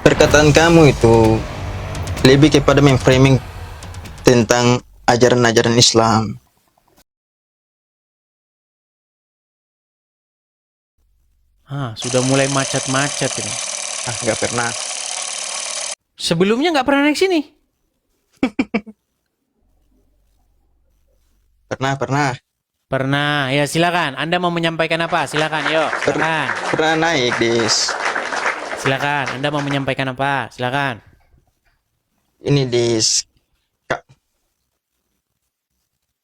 Perkataan kamu itu lebih kepada memframing tentang ajaran-ajaran Islam. Sudah mulai macet-macet ini. Nggak pernah. Sebelumnya nggak pernah naik sini. Pernah. Pernah. Ya silakan. Anda mau menyampaikan apa? Silakan. Yuk. Silakan. Pernah naik, Dis. Silakan. Anda mau menyampaikan apa? Silakan. Ini, Dis.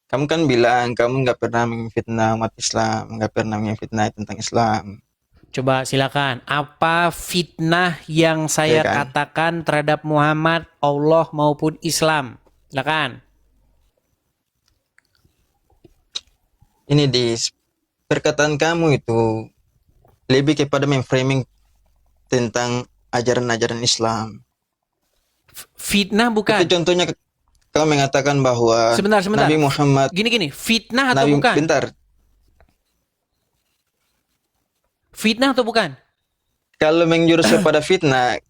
Kamu kan bilang kamu nggak pernah memfitnah umat Islam, nggak pernah memfitnah tentang Islam. Coba silakan. Apa fitnah yang saya Ya kan? katakan terhadap Muhammad, Allah maupun Islam? Silakan. Ini, Dis. Perkataan kamu itu lebih kepada memframing tentang ajaran-ajaran Islam. Fitnah Tapi bukan? contohnya kamu mengatakan bahwa Sebentar. Nabi Muhammad, Gini. Fitnah atau bukan? bentar. Fitnah atau bukan? Kalau menjurus kepada fitnah,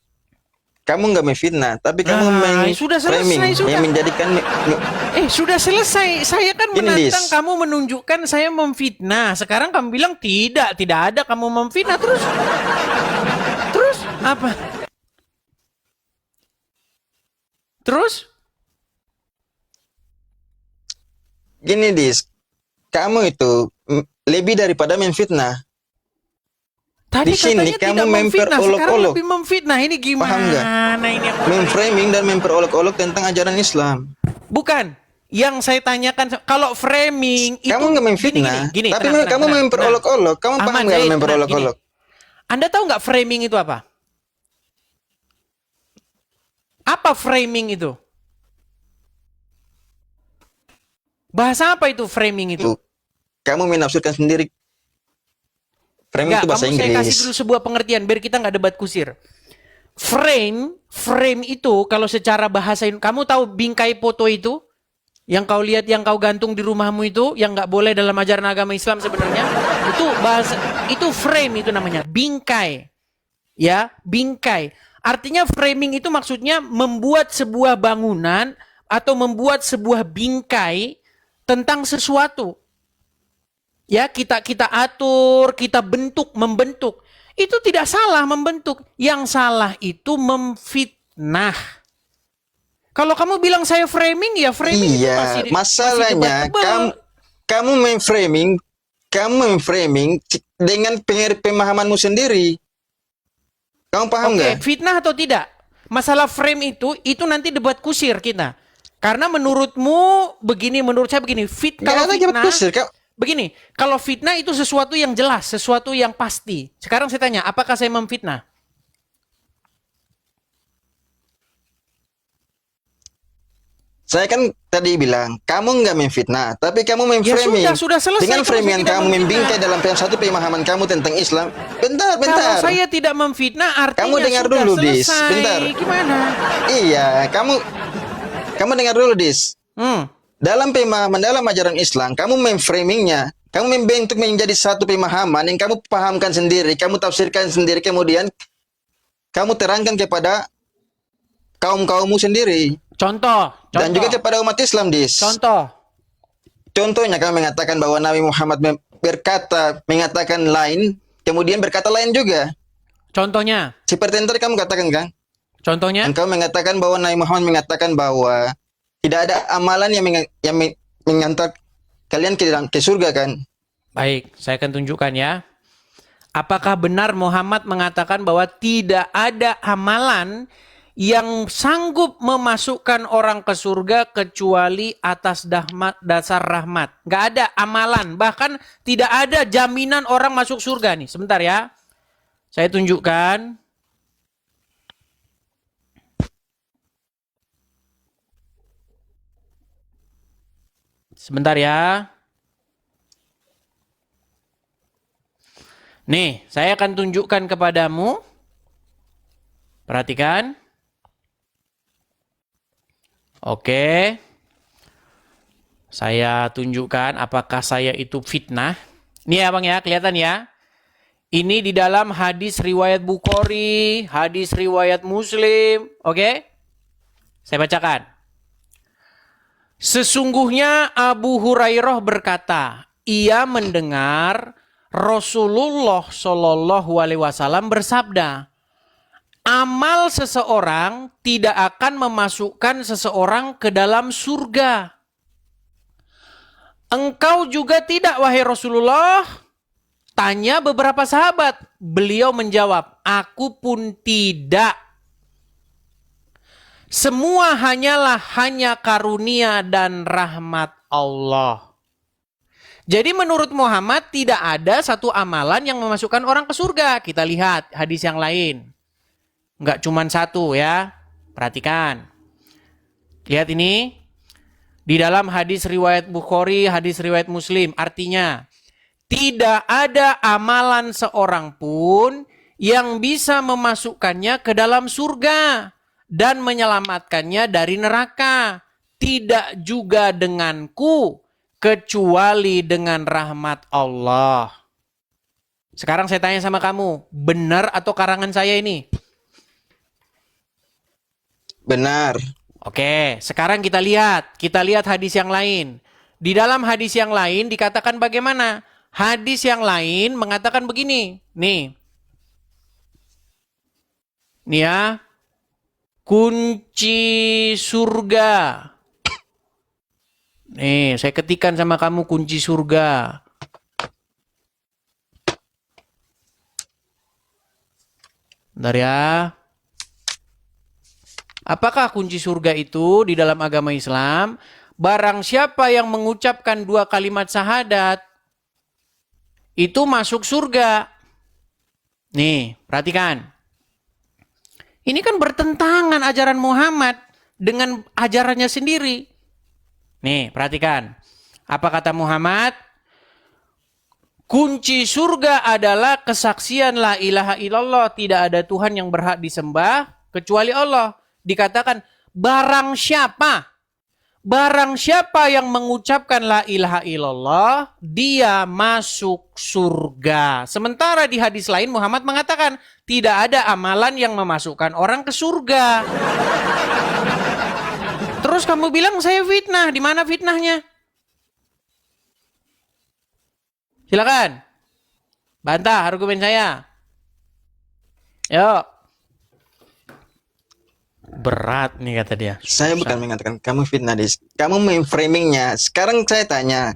kamu nggak memfitnah, tapi kamu Sudah framing selesai, sudah. yang menjadikan Sudah selesai. Saya kan Ini, menantang Dis. kamu menunjukkan saya memfitnah. Sekarang kamu bilang tidak ada kamu memfitnah. Terus apa? Terus? Gini, Dis. Kamu itu lebih daripada memfitnah. Tadi Di sini katanya tidak kamu memfitnah, sekarang memperolok-olok. lebih memfitnah. Ini Paham nggak? gimana ini? Memframing dan memperolok-olok tentang ajaran Islam. Bukan. Yang saya tanyakan, kalau framing itu Kamu nggak memfitnah, gini, tapi tenang, kamu tenang. memperolok-olok. Kamu paham Ahmad nggak Zaid, memperolok-olok? Anda tahu nggak framing itu apa? Apa framing itu? Bahasa apa itu framing itu? Kamu menafsirkan sendiri. Framing Nggak, itu bahasa kamu saya kasih Inggris. dulu sebuah pengertian biar kita nggak debat kusir. Frame itu kalau secara bahasa, kamu tahu bingkai foto itu? Yang kau lihat, yang kau gantung di rumahmu itu, yang nggak boleh dalam ajaran agama Islam sebenarnya, itu bahasa, itu frame itu namanya, bingkai. Ya, bingkai. Artinya framing itu maksudnya membuat sebuah bangunan atau membuat sebuah bingkai tentang sesuatu. Ya, kita atur, kita membentuk. Itu tidak salah membentuk. Yang salah itu memfitnah. Kalau kamu bilang saya framing, ya framing itu masih masalahnya kamu memframing dengan pemahamanmu sendiri. Kamu paham nggak? Fitnah atau tidak? Masalah frame itu nanti debat kusir kita. Karena menurutmu begini, menurut saya begini. Kalau fitnah, begini, kalau fitnah itu sesuatu yang jelas, sesuatu yang pasti. Sekarang saya tanya, apakah saya memfitnah? Saya kan tadi bilang, kamu nggak memfitnah, tapi kamu memframing. Ya sudah selesai. Dengan framing kamu membingkai dalam satu pemahaman kamu tentang Islam. Bentar. Kalau saya tidak memfitnah, artinya kamu dengar sudah dulu, selesai. Dis. Bentar. Gimana? Iya, kamu dengar dulu, Dis. Dalam pemahaman, dalam ajaran Islam, kamu memframingnya. Kamu membentuk menjadi satu pemahaman yang kamu pahamkan sendiri, kamu tafsirkan sendiri, kemudian kamu terangkan kepada kaum-kaummu sendiri. Contoh. Dan juga kepada umat Islam, Dis. Contohnya kamu mengatakan bahwa Nabi Muhammad mengatakan lain, kemudian berkata lain juga. Contohnya? Seperti yang tadi kamu katakan, kan? Contohnya? Dan kamu mengatakan bahwa Nabi Muhammad mengatakan bahwa tidak ada amalan yang mengantar kalian ke surga, kan? Baik, saya akan tunjukkan ya. Apakah benar Muhammad mengatakan bahwa tidak ada amalan yang sanggup memasukkan orang ke surga kecuali atas dasar rahmat? Gak ada amalan, bahkan tidak ada jaminan orang masuk surga nih. Sebentar ya, saya tunjukkan. Sebentar ya. Nih, saya akan tunjukkan kepadamu. Perhatikan. Oke. Saya tunjukkan apakah saya itu fitnah. Ini ya Bang ya, kelihatan ya. Ini di dalam hadis riwayat Bukhari, hadis riwayat Muslim. Oke? Saya bacakan. Sesungguhnya Abu Hurairah berkata, ia mendengar Rasulullah Shallallahu Alaihi Wasallam bersabda, amal seseorang tidak akan memasukkan seseorang ke dalam surga. Engkau juga tidak, wahai Rasulullah? Tanya beberapa sahabat. Beliau menjawab, aku pun tidak. Semua hanya karunia dan rahmat Allah. Jadi menurut Muhammad tidak ada satu amalan yang memasukkan orang ke surga. Kita lihat hadis yang lain. Enggak cuma satu ya. Perhatikan. Lihat ini. Di dalam hadis riwayat Bukhari, hadis riwayat Muslim. Artinya, tidak ada amalan seorang pun yang bisa memasukkannya ke dalam surga dan menyelamatkannya dari neraka. Tidak juga denganku, kecuali dengan rahmat Allah. Sekarang saya tanya sama kamu, benar atau karangan saya ini? Benar. Oke, sekarang kita lihat hadis yang lain. Di dalam hadis yang lain dikatakan bagaimana? Hadis yang lain mengatakan begini. Nih ya. Kunci surga. Nih, saya ketikkan sama kamu kunci surga. Bentar ya. Apakah kunci surga itu di dalam agama Islam? Barang siapa yang mengucapkan 2 kalimat syahadat, itu masuk surga. Nih, perhatikan. Ini kan bertentangan ajaran Muhammad dengan ajarannya sendiri. Nih, perhatikan. Apa kata Muhammad? Kunci surga adalah kesaksian la ilaha illallah. Tidak ada Tuhan yang berhak disembah kecuali Allah. Dikatakan, barang siapa yang mengucapkan la ilaha illallah, dia masuk surga. Sementara di hadis lain Muhammad mengatakan, tidak ada amalan yang memasukkan orang ke surga. Terus kamu bilang saya fitnah. Di mana fitnahnya? Silakan. Bantah argumen saya. Yuk. Berat nih kata dia. Saya bukan mengatakan kamu fitnah, Dis. Kamu memframingnya. Sekarang saya tanya.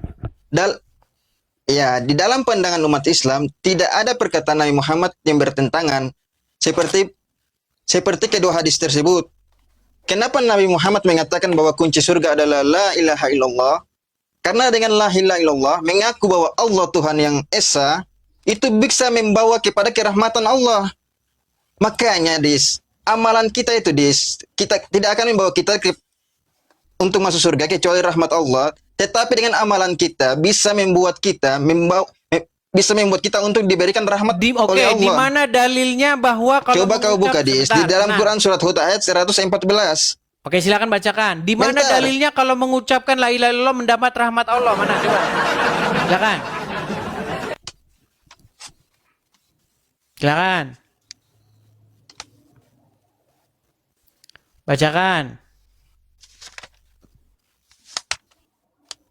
Di dalam pandangan umat Islam, tidak ada perkataan Nabi Muhammad yang bertentangan seperti kedua hadis tersebut. Kenapa Nabi Muhammad mengatakan bahwa kunci surga adalah la ilaha illallah? Karena dengan la ilaha illallah, mengaku bahwa Allah Tuhan yang Esa, itu bisa membawa kepada kerahmatan Allah. Makanya, Dis, amalan kita itu, kita tidak akan membawa kita untuk masuk surga kecuali rahmat Allah, tetapi dengan amalan kita bisa membuat kita untuk diberikan rahmat oleh Allah. Di mana dalilnya bahwa kalau coba kau buka, Dis, di dalam Quran surat Hud ayat 114. Oke, silakan bacakan. Di mana dalilnya kalau mengucapkan la ilaha illallah mendapat rahmat Allah? Mana coba? Silakan. Silakan. Bacakan.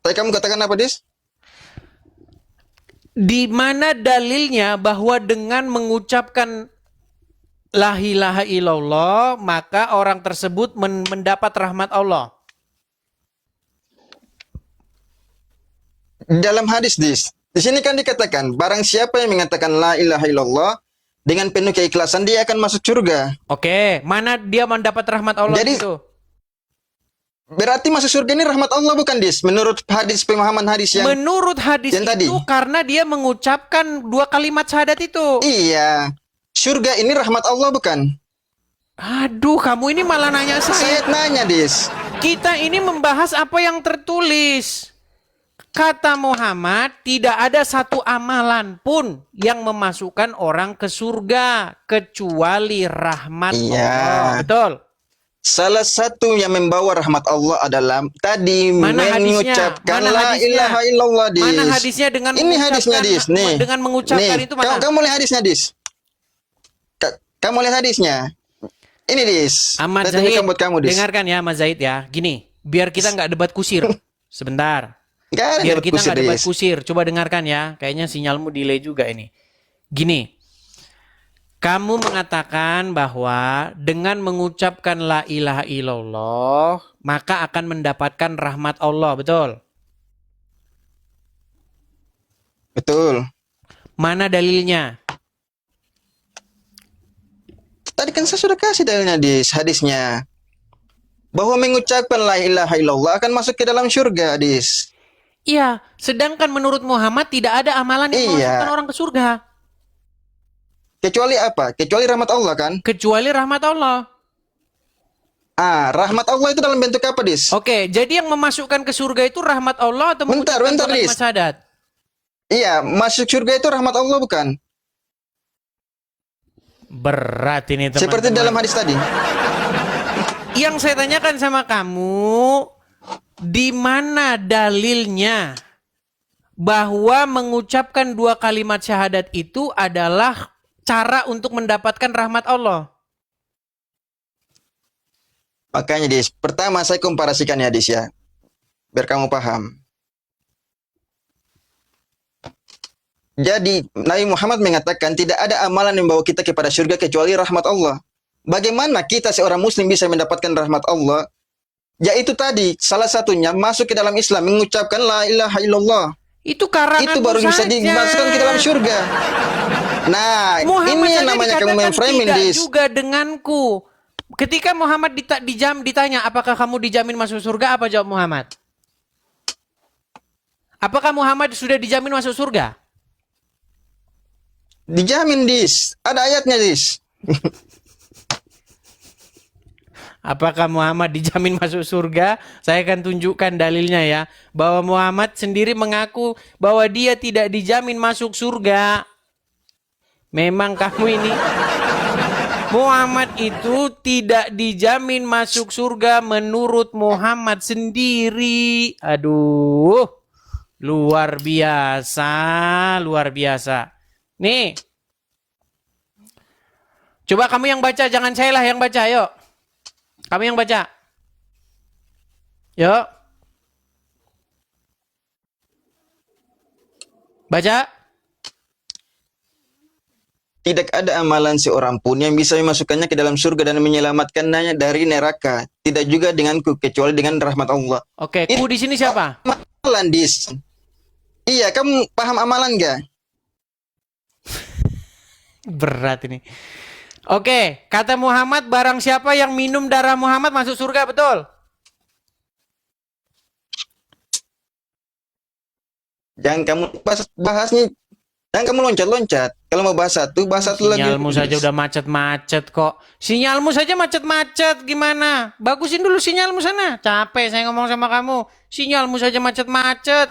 Tadi kamu katakan apa, Dis? Di mana dalilnya bahwa dengan mengucapkan la ilaha illallah maka orang tersebut mendapat rahmat Allah? Dalam hadis, Dis. Di sini kan dikatakan, barang siapa yang mengatakan la ilaha illallah dengan penuh keikhlasan, dia akan masuk surga. Oke, mana dia mendapat rahmat Allah itu? Berarti masuk surga ini rahmat Allah bukan, Dis? Menurut hadis, pemahaman hadis yang menurut hadis yang itu tadi. Karena dia mengucapkan 2 kalimat syahadat itu. Iya. Surga ini rahmat Allah bukan? Aduh, kamu ini malah nanya saya. Saya nanya, Dis. Kita ini membahas apa yang tertulis. Kata Muhammad, tidak ada satu amalan pun yang memasukkan orang ke surga kecuali rahmat Allah. Betul? Salah satu yang membawa rahmat Allah adalah tadi Mana hadisnya? mengucapkan Mana la hadisnya? ilaha illallah, Dis. Mana hadisnya dengan Ini hadisnya, mengucapkan- Dis. Nih. dengan mengucapkan Nih. itu mana? Kamu lihat hadisnya, Dis. Kamu lihat hadisnya. Ini, Dis. Ahmad Saya tunjukkan Zahid, buat kamu, Dis. dengarkan ya Ahmad Zahid ya. Gini, biar kita nggak debat kusir. Sebentar. Nggak ada Biar debat kita kusir, nggak debat Dis. kusir. Coba dengarkan ya. Kayaknya sinyalmu delay juga ini. Gini. Kamu mengatakan bahwa dengan mengucapkan la ilaha illallah, maka akan mendapatkan rahmat Allah, betul? Betul. Mana dalilnya? Tadi kan saya sudah kasih dalilnya, Dis, hadisnya. Bahwa mengucapkan la ilaha illallah akan masuk ke dalam surga, Dis. Iya, sedangkan menurut Muhammad tidak ada amalan yang Iya. memasukkan orang ke surga. Kecuali apa? Kecuali rahmat Allah, kan? Kecuali rahmat Allah. Rahmat Allah itu dalam bentuk apa, Dis? Oke, jadi yang memasukkan ke surga itu rahmat Allah atau Bentar, mengucapkan bentar, dua kalimat Lis. syahadat? Iya, masuk surga itu rahmat Allah, bukan? Berat ini teman-teman. Seperti dalam hadis tadi. Yang saya tanyakan sama kamu, di mana dalilnya bahwa mengucapkan dua kalimat syahadat itu adalah cara untuk mendapatkan rahmat Allah? Makanya, Dis, pertama saya komparasikan ya, Dis, ya. Biar kamu paham. Jadi, Nabi Muhammad mengatakan tidak ada amalan yang membawa kita kepada surga kecuali rahmat Allah. Bagaimana kita seorang muslim bisa mendapatkan rahmat Allah? Yaitu tadi, salah satunya masuk ke dalam Islam, mengucapkan la ilaha illallah. Itu karanganmu Itu baru bisa saja. dimasukkan ke dalam surga. Nah, Muhammad ini yang saja namanya kamu dikatakan memframing, tidak Dis. juga denganku. Ketika Muhammad ditanya, apakah kamu dijamin masuk surga? Apa jawab Muhammad? Apakah Muhammad sudah dijamin masuk surga? Dijamin, Dis. Ada ayatnya, Dis. Apakah Muhammad dijamin masuk surga? Saya akan tunjukkan dalilnya ya. Bahwa Muhammad sendiri mengaku bahwa dia tidak dijamin masuk surga. Memang kamu ini. Muhammad itu tidak dijamin masuk surga menurut Muhammad sendiri. Aduh. Luar biasa. Luar biasa. Nih. Coba kamu yang baca. Jangan saya lah yang baca. Yuk. Kamu yang baca. Yuk. Baca. Tidak ada amalan seorang pun yang bisa memasukkannya ke dalam surga dan menyelamatkannya dari neraka. Tidak juga denganku, kecuali dengan rahmat Allah. Oke, ku di sini siapa? Amalan, Dis. Iya, kamu paham amalan nggak? Berat ini. Oke, kata Muhammad, barang siapa yang minum darah Muhammad masuk surga, betul? Jangan kamu bahasnya. Jangan kamu loncat-loncat. Kalau mau bahas satu lagi. Sinyalmu saja udah macet-macet kok. Sinyalmu saja macet-macet, gimana? Bagusin dulu sinyalmu sana. Capek saya ngomong sama kamu. Sinyalmu saja macet-macet.